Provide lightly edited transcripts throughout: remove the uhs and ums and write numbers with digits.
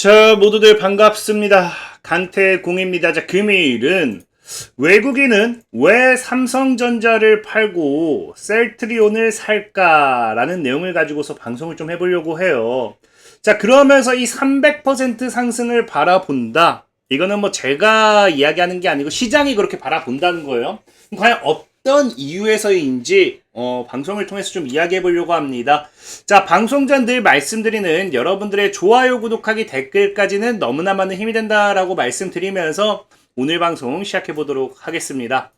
자, 모두들 반갑습니다. 강태공입니다. 자, 금일은 외국인은 왜 삼성전자를 팔고 셀트리온을 살까라는 내용을 가지고서 방송을 좀 해보려고 해요. 자, 그러면서 이 300% 상승을 바라본다. 이거는 뭐 제가 이야기하는 게 아니고 시장이 그렇게 바라본다는 거예요. 과연 어떤 이유에서인지 방송을 통해서 좀 이야기해 보려고 합니다. 자, 방송 전 늘 말씀드리는 여러분들의 좋아요, 구독하기, 댓글까지는 너무나 많은 힘이 된다라고 말씀드리면서 오늘 방송 시작해 보도록 하겠습니다.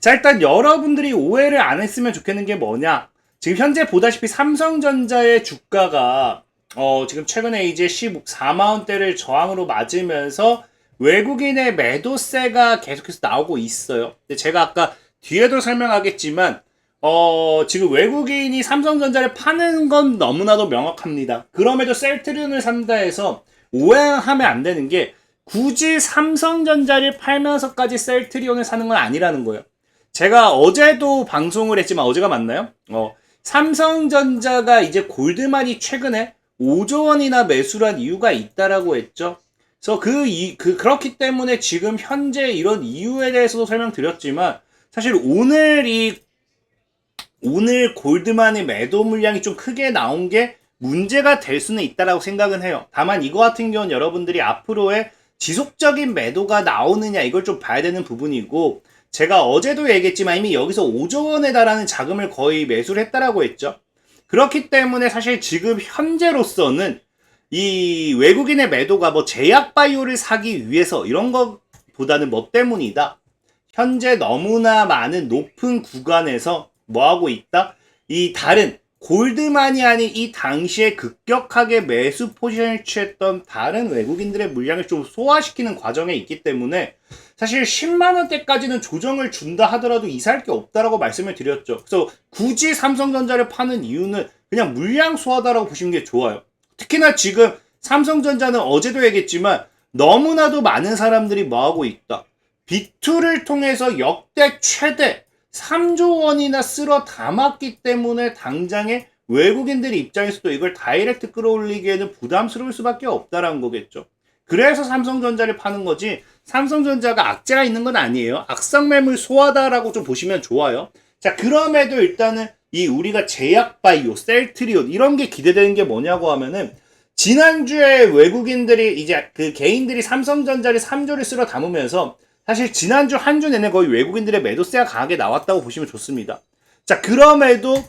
자, 일단 여러분들이 오해를 안 했으면 좋겠는 게 뭐냐? 지금 현재 보다시피 삼성전자의 주가가 지금 최근에 이제 14만원대를 저항으로 맞으면서 외국인의 매도세가 계속해서 나오고 있어요. 근데 제가 아까 뒤에도 설명하겠지만 지금 외국인이 삼성전자를 파는 건 너무나도 명확합니다. 그럼에도 셀트리온을 산다 해서 오해하면 안 되는 게 굳이 삼성전자를 팔면서까지 셀트리온을 사는 건 아니라는 거예요. 제가 어제도 방송을 했지만 어제가 맞나요? 삼성전자가 이제 골드만이 최근에 5조 원이나 매수를 한 이유가 있다라고 했죠. 그래서 그렇기 때문에 지금 현재 이런 이유에 대해서도 설명드렸지만 사실 오늘 골드만의 매도 물량이 좀 크게 나온 게 문제가 될 수는 있다라고 생각은 해요. 다만 이거 같은 경우는 여러분들이 앞으로의 지속적인 매도가 나오느냐 이걸 좀 봐야 되는 부분이고, 제가 어제도 얘기했지만 이미 여기서 5조 원에 달하는 자금을 거의 매수를 했다라고 했죠. 그렇기 때문에 사실 지금 현재로서는 이 외국인의 매도가 뭐 제약바이오를 사기 위해서 이런 것보다는 뭐 때문이다. 현재 너무나 많은 높은 구간에서 뭐하고 있다? 이 다른 골드만이 아닌 이 당시에 급격하게 매수 포지션을 취했던 다른 외국인들의 물량을 좀 소화시키는 과정에 있기 때문에 사실 10만원대까지는 조정을 준다 하더라도 이사할 게 없다라고 말씀을 드렸죠. 그래서 굳이 삼성전자를 파는 이유는 그냥 물량 소화다라고 보시는 게 좋아요. 특히나 지금 삼성전자는 어제도 얘기했지만 너무나도 많은 사람들이 뭐하고 있다? B2를 통해서 역대 최대 3조 원이나 쓸어 담았기 때문에 당장에 외국인들의 입장에서도 이걸 다이렉트 끌어올리기에는 부담스러울 수밖에 없다라는 거겠죠. 그래서 삼성전자를 파는 거지 삼성전자가 악재가 있는 건 아니에요. 악성매물 소화다라고 좀 보시면 좋아요. 자, 그럼에도 일단은 이 우리가 제약바이오, 셀트리온 이런 게 기대되는 게 뭐냐고 하면은 지난주에 외국인들이 이제 그 개인들이 삼성전자를 3조를 쓸어 담으면서 사실 지난주 한 주 내내 거의 외국인들의 매도세가 강하게 나왔다고 보시면 좋습니다. 자, 그럼에도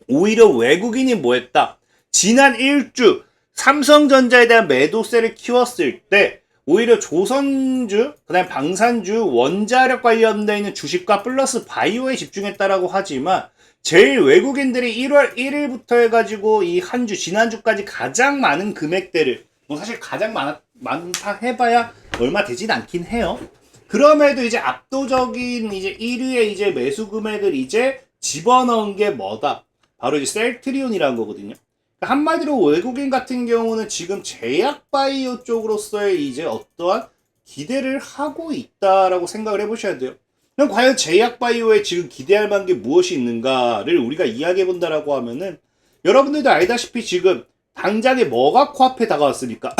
오히려 외국인이 뭐 했다? 지난 1주 삼성전자에 대한 매도세를 키웠을 때 오히려 조선주, 그 다음에 방산주, 원자력 관련되어 있는 주식과 플러스 바이오에 집중했다라고 하지만 제일 외국인들이 1월 1일부터 해가지고 이 한 주, 지난주까지 가장 많은 금액대를 뭐 사실 가장 많다 해봐야 얼마 되진 않긴 해요. 그럼에도 이제 압도적인 이제 1위의 이제 매수 금액을 이제 집어넣은 게 뭐다? 바로 이제 셀트리온이라는 거거든요. 한마디로 외국인 같은 경우는 지금 제약바이오 쪽으로서의 이제 어떠한 기대를 하고 있다라고 생각을 해보셔야 돼요. 그럼 과연 제약바이오에 지금 기대할 만한 게 무엇이 있는가를 우리가 이야기해 본다라고 하면은 여러분들도 알다시피 지금 당장에 뭐가 코앞에 다가왔습니까?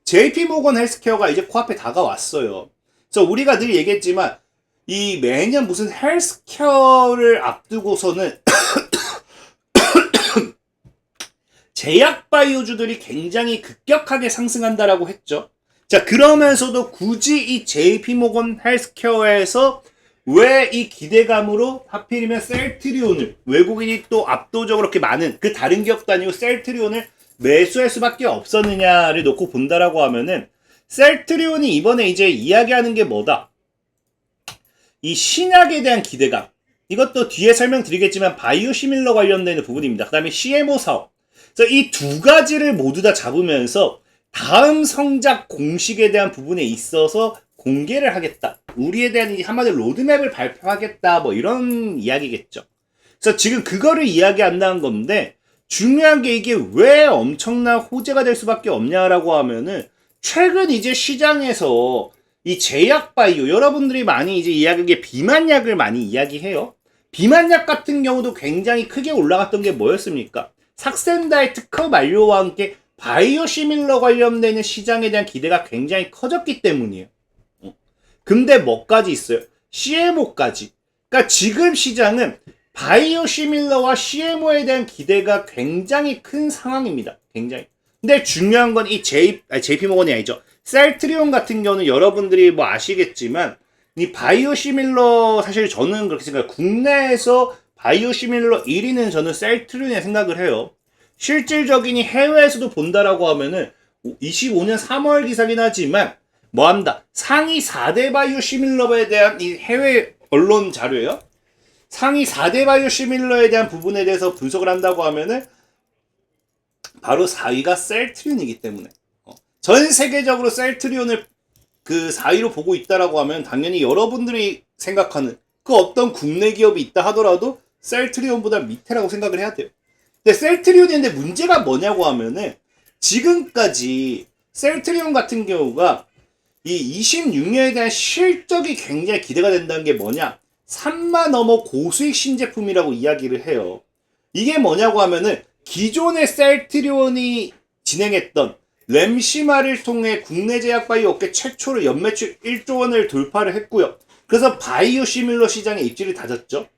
JP모건 헬스케어가 이제 코앞에 다가왔어요. 그래서 우리가 늘 얘기했지만 이 매년 무슨 헬스케어를 앞두고서는 제약바이오주들이 굉장히 급격하게 상승한다라고 했죠. 자, 그러면서도 굳이 이 JP모건 헬스케어에서 왜 이 기대감으로 하필이면 셀트리온을 외국인이 또 압도적으로 그렇게 많은 그 다른 기업도 아니고 셀트리온을 매수할 수밖에 없었느냐를 놓고 본다라고 하면은 셀트리온이 이번에 이제 이야기하는 게 뭐다? 이 신약에 대한 기대감. 이것도 뒤에 설명드리겠지만 바이오시밀러 관련되는 부분입니다. 그 다음에 CMO 사업. 그래서 이 두 가지를 모두 다 잡으면서 다음 성장 공식에 대한 부분에 있어서 공개를 하겠다. 우리에 대한 한마디로 로드맵을 발표하겠다. 뭐 이런 이야기겠죠. 그래서 지금 그거를 이야기한다는 건데 중요한 게 이게 왜 엄청난 호재가 될 수밖에 없냐라고 하면은 최근 이제 시장에서 이 제약바이오 여러분들이 많이 이제 이야기한 게 비만약을 많이 이야기해요. 비만약 같은 경우도 굉장히 크게 올라갔던 게 뭐였습니까? 삭센다의 특허 만료와 함께 바이오 시밀러 관련되는 시장에 대한 기대가 굉장히 커졌기 때문이에요. 근데 뭐까지 있어요? CMO까지. 그러니까 지금 시장은 바이오 시밀러와 CMO에 대한 기대가 굉장히 큰 상황입니다. 굉장히. 근데 중요한 건 이 JP모건이 아니죠. 셀트리온 같은 경우는 여러분들이 뭐 아시겠지만 이 바이오 시밀러 사실 저는 그렇게 생각해요. 국내에서 바이오 시밀러 1위는 저는 셀트리온에 생각을 해요. 실질적인 해외에서도 본다라고 하면은 25년 3월 기사긴 하지만 뭐한다 상위 4대 바이오 시밀러에 대한 이 해외 언론 자료예요. 상위 4대 바이오 시밀러에 대한 부분에 대해서 분석을 한다고 하면은 바로 4위가 셀트리온이기 때문에 전 세계적으로 셀트리온을 그 4위로 보고 있다라고 하면 당연히 여러분들이 생각하는 그 어떤 국내 기업이 있다 하더라도 셀트리온보다 밑에라고 생각을 해야 돼요. 근데 셀트리온인데 문제가 뭐냐고 하면은 지금까지 셀트리온 같은 경우가 이 26년에 대한 실적이 굉장히 기대가 된다는 게 뭐냐? 3만 넘어 고수익 신제품이라고 이야기를 해요. 이게 뭐냐고 하면은 기존의 셀트리온이 진행했던 램시마를 통해 국내 제약 바이오 업계 최초로 연매출 1조 원을 돌파를 했고요. 그래서 바이오 시밀러 시장에 입지를 다졌죠.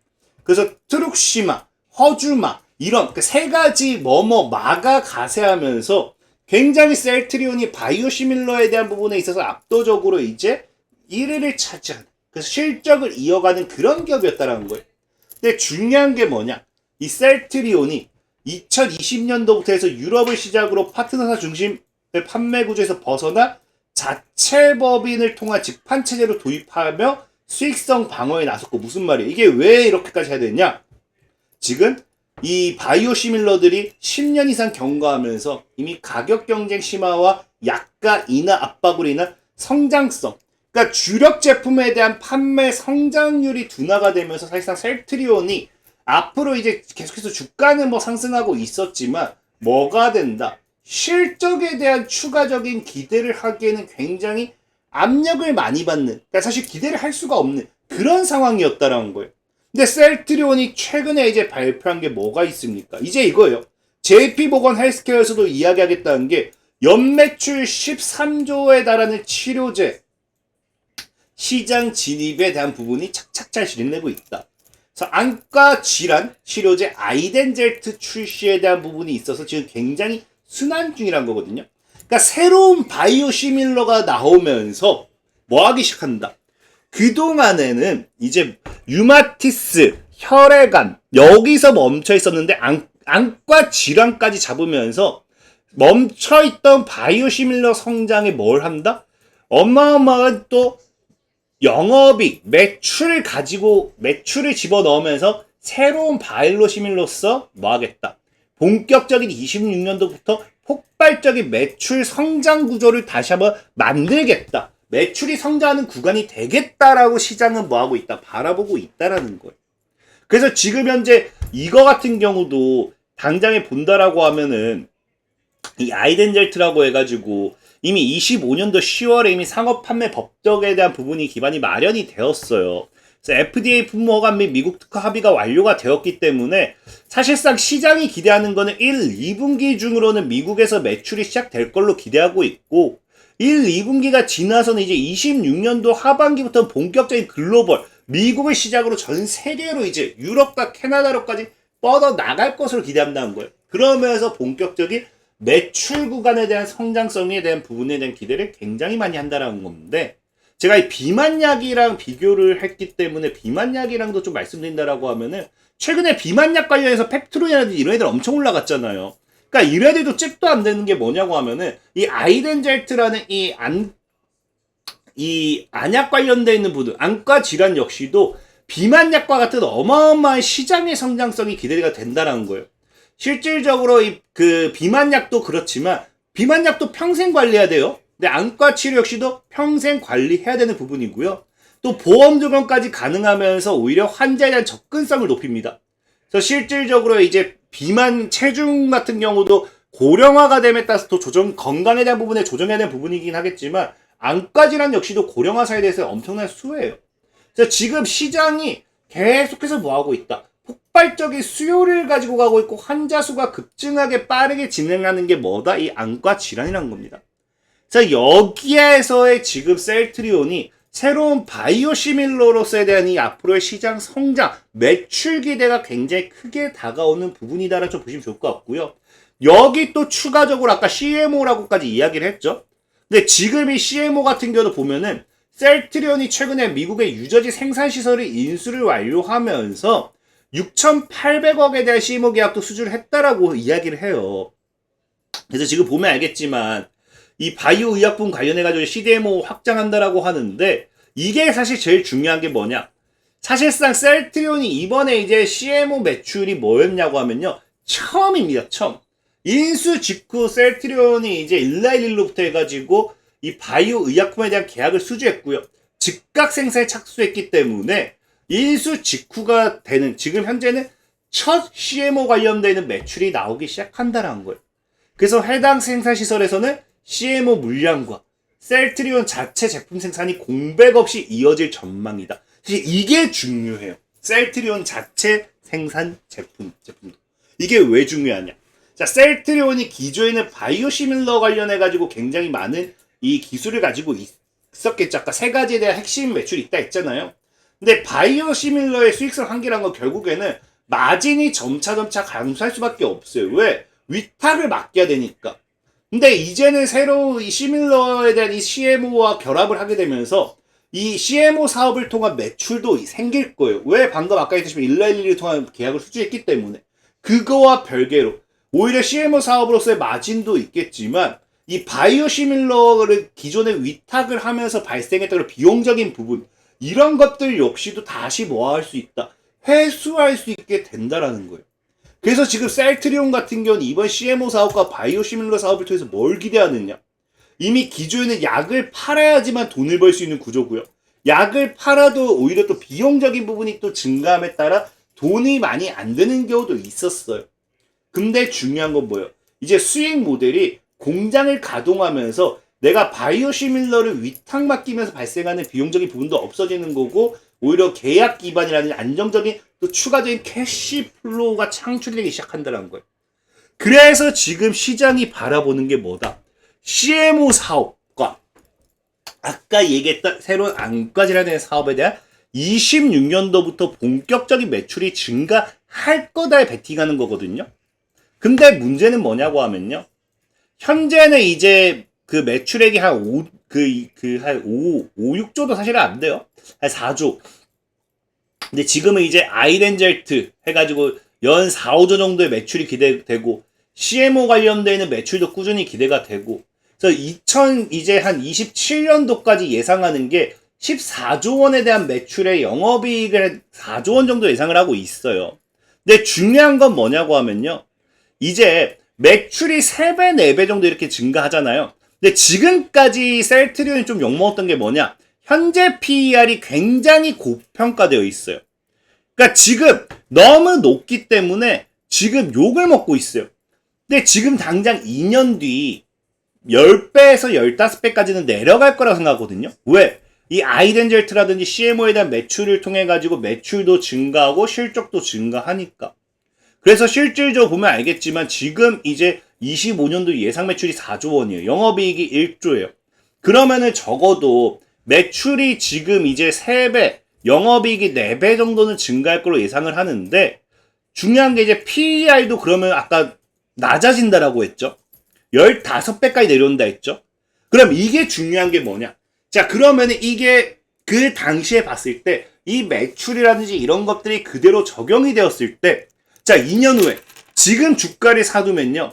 그래서 트룩시마, 허주마 이런 세 가지 마가 가세하면서 굉장히 셀트리온이 바이오 시밀러에 대한 부분에 있어서 압도적으로 이제 1위를 차지하는 그래서 실적을 이어가는 그런 기업이었다라는 거예요. 근데 중요한 게 뭐냐? 이 셀트리온이 2020년도부터 해서 유럽을 시작으로 파트너사 중심의 판매 구조에서 벗어나 자체 법인을 통한 직판 체제로 도입하며 수익성 방어에 나섰고 무슨 말이에요? 이게 왜 이렇게까지 해야 되냐? 지금 이 바이오 시밀러들이 10년 이상 경과하면서 이미 가격 경쟁 심화와 약가 인하 압박으로 인한 성장성 그러니까 주력 제품에 대한 판매 성장률이 둔화가 되면서 사실상 셀트리온이 앞으로 이제 계속해서 주가는 뭐 상승하고 있었지만 뭐가 된다? 실적에 대한 추가적인 기대를 하기에는 굉장히 압력을 많이 받는 그러니까 사실 기대를 할 수가 없는 그런 상황이었다라는 거예요. 근데 셀트리온이 최근에 이제 발표한 게 뭐가 있습니까? 이제 이거예요. JP모건 헬스케어에서도 이야기하겠다는 게 연매출 13조에 달하는 치료제 시장 진입에 대한 부분이 착착 잘 진행되고 있다. 그래서 안과 질환 치료제 아이덴젤트 출시에 대한 부분이 있어서 지금 굉장히 순환 중이란 거거든요. 그러니까 새로운 바이오 시밀러가 나오면서 뭐 하기 시작한다. 그동안에는 이제 류마티스, 혈액암 여기서 멈춰 있었는데 안과 질환까지 잡으면서 멈춰있던 바이오 시밀러 성장에 뭘 한다? 어마어마한 또 영업이익, 매출을 가지고 매출을 집어넣으면서 새로운 바이오 시밀러로서 뭐 하겠다? 본격적인 26년도부터 폭발적인 매출 성장 구조를 다시 한번 만들겠다. 매출이 성장하는 구간이 되겠다라고 시장은 뭐하고 있다? 바라보고 있다라는 거예요. 그래서 지금 현재 이거 같은 경우도 당장에 본다라고 하면은 이 아이덴젤트라고 해가지고 이미 25년도 10월에 이미 상업 판매 법적에 대한 부분이 기반이 마련이 되었어요. 그래서 FDA 품무 허가 및 미국 특허 합의가 완료가 되었기 때문에 사실상 시장이 기대하는 거는 1, 2분기 중으로는 미국에서 매출이 시작될 걸로 기대하고 있고 1, 2분기가 지나서는 이제 26년도 하반기부터 본격적인 글로벌 미국을 시작으로 전 세계로 이제 유럽과 캐나다로까지 뻗어 나갈 것으로 기대한다는 거예요. 그러면서 본격적인 매출 구간에 대한 성장성에 대한 부분에 대한 기대를 굉장히 많이 한다는 건데 제가 이 비만약이랑 비교를 했기 때문에 비만약이랑도 좀 말씀드린다라고 하면은 최근에 비만약 관련해서 펩트론이라든지 이런 애들 엄청 올라갔잖아요. 그러니까 이런 애들도 잽도 안 되는 게 뭐냐고 하면은 이 아이덴젤트라는 이 안약 관련되어 있는 부분 안과 질환 역시도 비만약과 같은 어마어마한 시장의 성장성이 기대가 된다라는 거예요. 실질적으로 그 비만약도 그렇지만 비만약도 평생 관리해야 돼요. 근데 안과 치료 역시도 평생 관리해야 되는 부분이고요. 또 보험 적용까지 가능하면서 오히려 환자에 대한 접근성을 높입니다. 그래서 실질적으로 이제 비만 체중 같은 경우도 고령화가 됨에 따라서 또 건강에 대한 부분에 조정해야 되는 부분이긴 하겠지만 안과 질환 역시도 고령화 사회에 대해서 엄청난 수혜예요. 그래서 지금 시장이 계속해서 뭐 하고 있다. 폭발적인 수요를 가지고 가고 있고 환자 수가 급증하게 빠르게 진행하는 게 뭐다? 이 안과 질환이란 겁니다. 자, 여기에서의 지금 셀트리온이 새로운 바이오시밀러로서에 대한 이 앞으로의 시장 성장, 매출 기대가 굉장히 크게 다가오는 부분이다라고 좀 보시면 좋을 것 같고요. 여기 또 추가적으로 아까 CMO라고까지 이야기를 했죠. 근데 지금 이 CMO 같은 경우도 보면은 셀트리온이 최근에 미국의 유저지 생산시설을 인수를 완료하면서 6,800억에 대한 CMO 계약도 수주를 했다라고 이야기를 해요. 그래서 지금 보면 알겠지만 이 바이오 의약품 관련해가지고 CDMO 확장한다라고 하는데 이게 사실 제일 중요한 게 뭐냐? 사실상 셀트리온이 이번에 이제 CMO 매출이 뭐였냐고 하면요. 처음입니다. 처음. 인수 직후 셀트리온이 이제 일라일로부터 해가지고 이 바이오 의약품에 대한 계약을 수주했고요. 즉각 생산에 착수했기 때문에 인수 직후가 되는 지금 현재는 첫 CMO 관련되는 매출이 나오기 시작한다는 거예요. 그래서 해당 생산시설에서는 CMO 물량과 셀트리온 자체 제품 생산이 공백 없이 이어질 전망이다. 사실 이게 중요해요. 셀트리온 자체 생산 제품도. 이게 왜 중요하냐? 자, 셀트리온이 기존에는 바이오시밀러 관련해가지고 굉장히 많은 이 기술을 가지고 있었겠죠. 아까 세 가지에 대한 핵심 매출이 있다 했잖아요. 근데 바이오시밀러의 수익성 한계란 건 결국에는 마진이 점차 감소할 수밖에 없어요. 왜? 위탁을 맡겨야 되니까. 근데 이제는 새로 이 시밀러에 대한 이 CMO와 결합을 하게 되면서 이 CMO 사업을 통한 매출도 생길 거예요. 왜? 방금 아까 했듯이 일라일리를 통한 계약을 수주했기 때문에. 그거와 별개로 오히려 CMO 사업으로서의 마진도 있겠지만 이 바이오시밀러를 기존에 위탁을 하면서 발생했던 그런 비용적인 부분 이런 것들 역시도 다시 뭐할 수 있다. 회수할 수 있게 된다라는 거예요. 그래서 지금 셀트리온 같은 경우는 이번 CMO 사업과 바이오시밀러 사업을 통해서 뭘 기대하느냐. 이미 기존에는 약을 팔아야지만 돈을 벌 수 있는 구조고요. 약을 팔아도 오히려 또 비용적인 부분이 또 증가함에 따라 돈이 많이 안 드는 경우도 있었어요. 근데 중요한 건 뭐예요? 이제 수익 모델이 공장을 가동하면서 내가 바이오시밀러를 위탁 맡기면서 발생하는 비용적인 부분도 없어지는 거고 오히려 계약 기반이라는 안정적인 또 추가적인 캐시 플로우가 창출되기 시작한다는 거예요. 그래서 지금 시장이 바라보는 게 뭐다? CMO 사업과 아까 얘기했던 새로운 안과질환의 사업에 대한 26년도부터 본격적인 매출이 증가할 거다에 베팅하는 거거든요. 근데 문제는 뭐냐고 하면요. 현재는 이제 그 매출액이 한 6조도 사실은 안 돼요. 한 4조. 근데 지금은 이제 아이렌젤트 해가지고 연 4, 5조 정도의 매출이 기대되고 CMO 관련되는 매출도 꾸준히 기대가 되고 그래서 이제 한 27년도까지 예상하는 게 14조 원에 대한 매출의 영업이익을 4조 원 정도 예상을 하고 있어요. 근데 중요한 건 뭐냐고 하면요. 이제 매출이 3배, 4배 정도 이렇게 증가하잖아요. 근데 지금까지 셀트리온이 좀 욕먹었던 게 뭐냐? 현재 PER이 굉장히 고평가되어 있어요. 그러니까 지금 너무 높기 때문에 지금 욕을 먹고 있어요. 근데 지금 당장 2년 뒤 10배에서 15배까지는 내려갈 거라고 생각하거든요. 왜? 이 아이덴젤트라든지 CMO에 대한 매출을 통해 가지고 매출도 증가하고 실적도 증가하니까. 그래서 실질적으로 보면 알겠지만 지금 이제 25년도 예상 매출이 4조 원이에요. 영업이익이 1조예요. 그러면은 적어도 매출이 지금 이제 3배, 영업이익이 4배 정도는 증가할 걸로 예상을 하는데 중요한 게 이제 PER도 그러면 아까 낮아진다라고 했죠. 15배까지 내려온다 했죠. 그럼 이게 중요한 게 뭐냐? 자, 그러면은 이게 그 당시에 봤을 때 이 매출이라든지 이런 것들이 그대로 적용이 되었을 때 자, 2년 후에 지금 주가를 사두면요.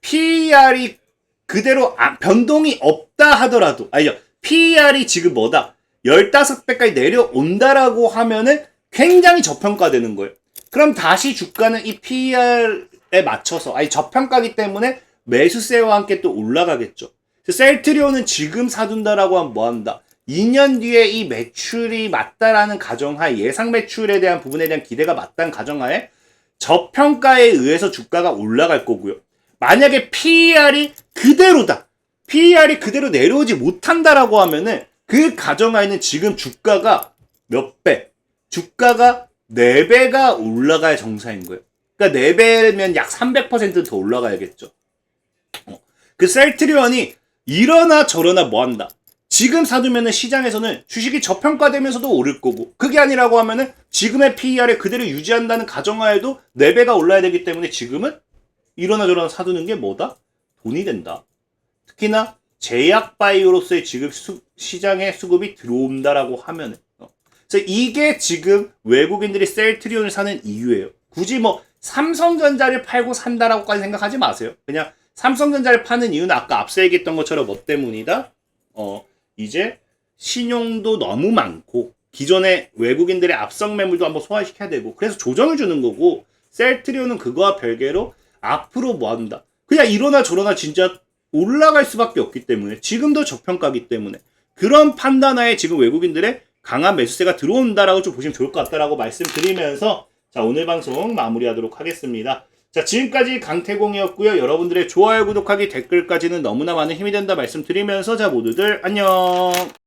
PER이 그대로 변동이 없다 하더라도 아니죠. PER이 지금 뭐다? 15배까지 내려온다라고 하면은 굉장히 저평가되는 거예요. 그럼 다시 주가는 이 PER에 맞춰서 저평가기 때문에 매수세와 함께 또 올라가겠죠. 셀트리온은 지금 사둔다라고 하면 뭐한다? 2년 뒤에 이 매출이 맞다라는 가정하에 예상 매출에 대한 부분에 대한 기대가 맞다는 가정하에 저평가에 의해서 주가가 올라갈 거고요. 만약에 PER이 그대로다. PER이 그대로 내려오지 못한다라고 하면은 그 가정하에는 지금 주가가 몇 배? 주가가 4배가 올라가야 정상인 거예요. 그러니까 4배면 약 300%더 올라가야겠죠. 그 셀트리온이 이러나 저러나 뭐한다. 지금 사두면은 시장에서는 주식이 저평가되면서도 오를 거고, 그게 아니라고 하면은 지금의 PER을 그대로 유지한다는 가정하에도 4배가 올라야 되기 때문에 지금은 이러나 저러나 사두는 게 뭐다? 돈이 된다. 특히나 제약바이오로서의 지금 시장에 수급이 들어온다라고 하면은. 그래서 이게 지금 외국인들이 셀트리온을 사는 이유예요. 굳이 뭐 삼성전자를 팔고 산다라고까지 생각하지 마세요. 그냥 삼성전자를 파는 이유는 아까 앞서 얘기했던 것처럼 뭐 때문이다? 이제 신용도 너무 많고 기존의 외국인들의 앞성 매물도 한번 소화시켜야 되고, 그래서 조정을 주는 거고, 셀트리온은 그거와 별개로 앞으로 뭐 한다. 그냥 이러나 저러나 진짜 올라갈 수밖에 없기 때문에, 지금도 저평가기 때문에 그런 판단하에 지금 외국인들의 강한 매수세가 들어온다라고 좀 보시면 좋을 것 같다라고 말씀드리면서, 자, 오늘 방송 마무리하도록 하겠습니다. 자, 지금까지 강태공이었고요. 여러분들의 좋아요, 구독하기, 댓글까지는 너무나 많은 힘이 된다 말씀드리면서, 자, 모두들 안녕.